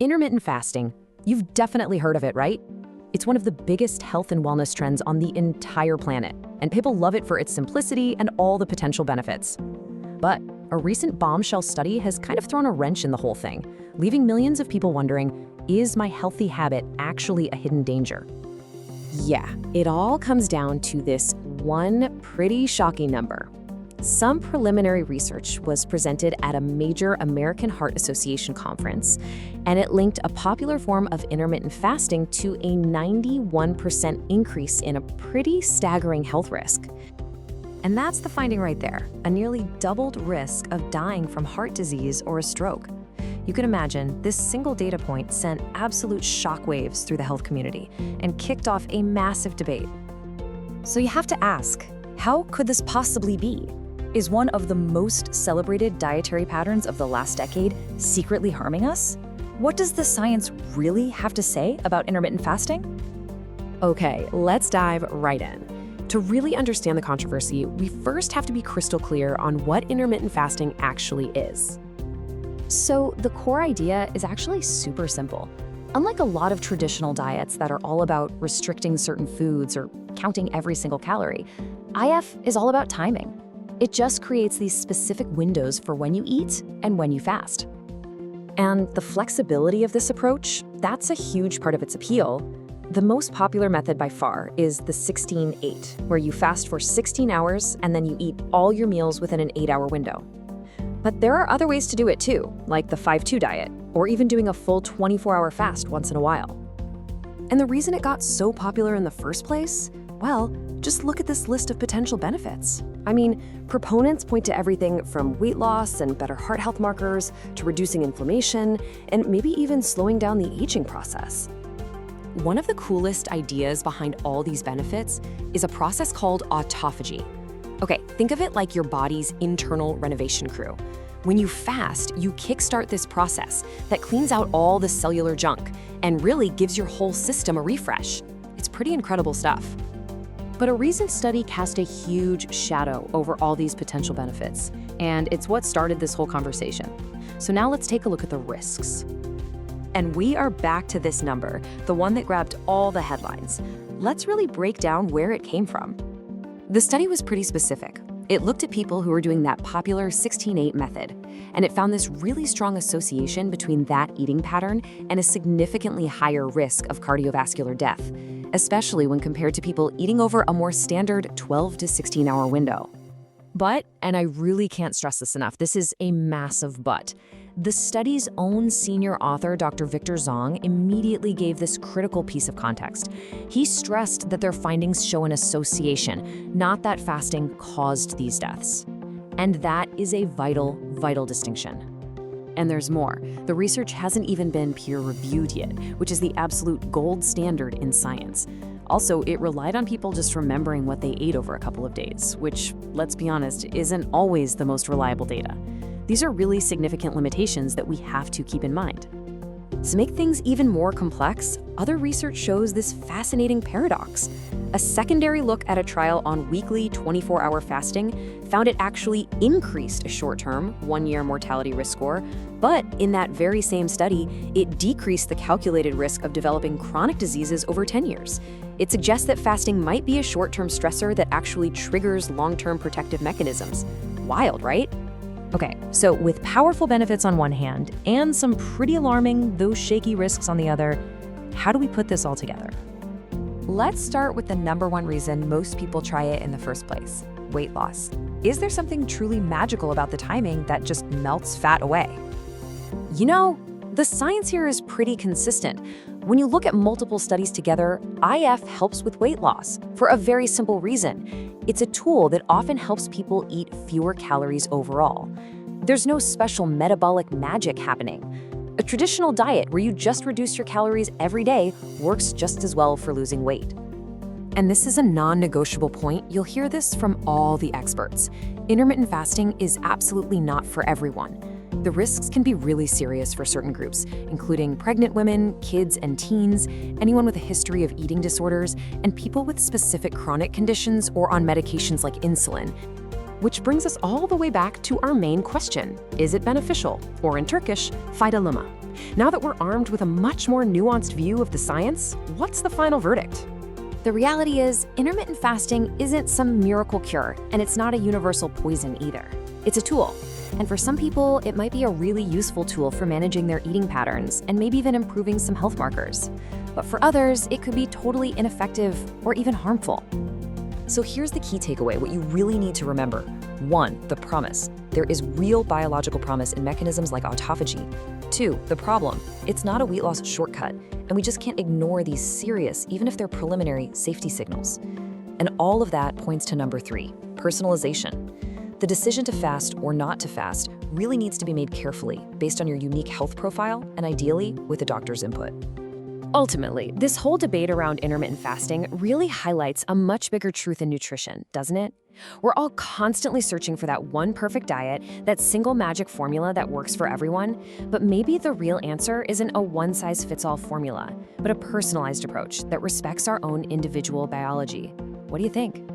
Intermittent fasting. You've definitely heard of it, right? It's one of the biggest health and wellness trends on the entire planet, and people love it for its simplicity and all the potential benefits. But a recent bombshell study has kind of thrown a wrench in the whole thing, leaving millions of people wondering, is my healthy habit actually a hidden danger? Yeah, it all comes down to this one pretty shocking number. Some preliminary research was presented at a major American Heart Association conference, and it linked a popular form of intermittent fasting to a 91% increase in a pretty staggering health risk. And that's the finding right there, a nearly doubled risk of dying from heart disease or a stroke. You can imagine this single data point sent absolute shockwaves through the health community and kicked off a massive debate. So you have to ask, how could this possibly be? Is one of the most celebrated dietary patterns of the last decade secretly harming us? What does the science really have to say about intermittent fasting? Okay, let's dive right in. To really understand the controversy, we first have to be crystal clear on what intermittent fasting actually is. So the core idea is actually super simple. Unlike a lot of traditional diets that are all about restricting certain foods or counting every single calorie, IF is all about timing. It just creates these specific windows for when you eat and when you fast. And the flexibility of this approach, that's a huge part of its appeal. The most popular method by far is the 16-8, where you fast for 16 hours and then you eat all your meals within an 8-hour window. But there are other ways to do it too, like the 5-2 diet, or even doing a full 24-hour fast once in a while. And the reason it got so popular in the first place? Well, just look at this list of potential benefits. I mean, proponents point to everything from weight loss and better heart health markers to reducing inflammation and maybe even slowing down the aging process. One of the coolest ideas behind all these benefits is a process called autophagy. Okay, think of it like your body's internal renovation crew. When you fast, you kickstart this process that cleans out all the cellular junk and really gives your whole system a refresh. It's pretty incredible stuff. But a recent study cast a huge shadow over all these potential benefits, and it's what started this whole conversation. So now let's take a look at the risks. And we are back to this number, the one that grabbed all the headlines. Let's really break down where it came from. The study was pretty specific. It looked at people who were doing that popular 16-8 method, and it found this really strong association between that eating pattern and a significantly higher risk of cardiovascular death, especially when compared to people eating over a more standard 12 to 16-hour window. But, and I really can't stress this enough, this is a massive but. The study's own senior author, Dr. Victor Zong, immediately gave this critical piece of context. He stressed that their findings show an association, not that fasting caused these deaths. And that is a vital, vital distinction. And there's more. The research hasn't even been peer-reviewed yet, which is the absolute gold standard in science. Also, it relied on people just remembering what they ate over a couple of days, which, let's be honest, isn't always the most reliable data. These are really significant limitations that we have to keep in mind. To make things even more complex, other research shows this fascinating paradox. A secondary look at a trial on weekly 24-hour fasting found it actually increased a short-term, 1-year mortality risk score, but in that very same study, it decreased the calculated risk of developing chronic diseases over 10 years. It suggests that fasting might be a short-term stressor that actually triggers long-term protective mechanisms. Wild, right? Okay, so with powerful benefits on one hand and some pretty alarming, though shaky risks on the other, how do we put this all together? Let's start with the number one reason most people try it in the first place: weight loss. Is there something truly magical about the timing that just melts fat away? You know, the science here is pretty consistent. When you look at multiple studies together, IF helps with weight loss for a very simple reason. It's a tool that often helps people eat fewer calories overall. There's no special metabolic magic happening. A traditional diet where you just reduce your calories every day works just as well for losing weight. And this is a non-negotiable point. You'll hear this from all the experts. Intermittent fasting is absolutely not for everyone. The risks can be really serious for certain groups, including pregnant women, kids and teens, anyone with a history of eating disorders, and people with specific chronic conditions or on medications like insulin. Which brings us all the way back to our main question. Is it beneficial? Or in Turkish, faydalı? Now that we're armed with a much more nuanced view of the science, what's the final verdict? The reality is, intermittent fasting isn't some miracle cure, and it's not a universal poison either. It's a tool. And for some people, it might be a really useful tool for managing their eating patterns and maybe even improving some health markers. But for others, it could be totally ineffective or even harmful. So here's the key takeaway, what you really need to remember. 1, the promise. There is real biological promise in mechanisms like autophagy. 2, the problem. It's not a weight loss shortcut, and we just can't ignore these serious, even if they're preliminary, safety signals. And all of that points to number 3, personalization. The decision to fast or not to fast really needs to be made carefully, based on your unique health profile, and ideally with a doctor's input. Ultimately, this whole debate around intermittent fasting really highlights a much bigger truth in nutrition, doesn't it? We're all constantly searching for that one perfect diet, that single magic formula that works for everyone, but maybe the real answer isn't a one-size-fits-all formula, but a personalized approach that respects our own individual biology. What do you think?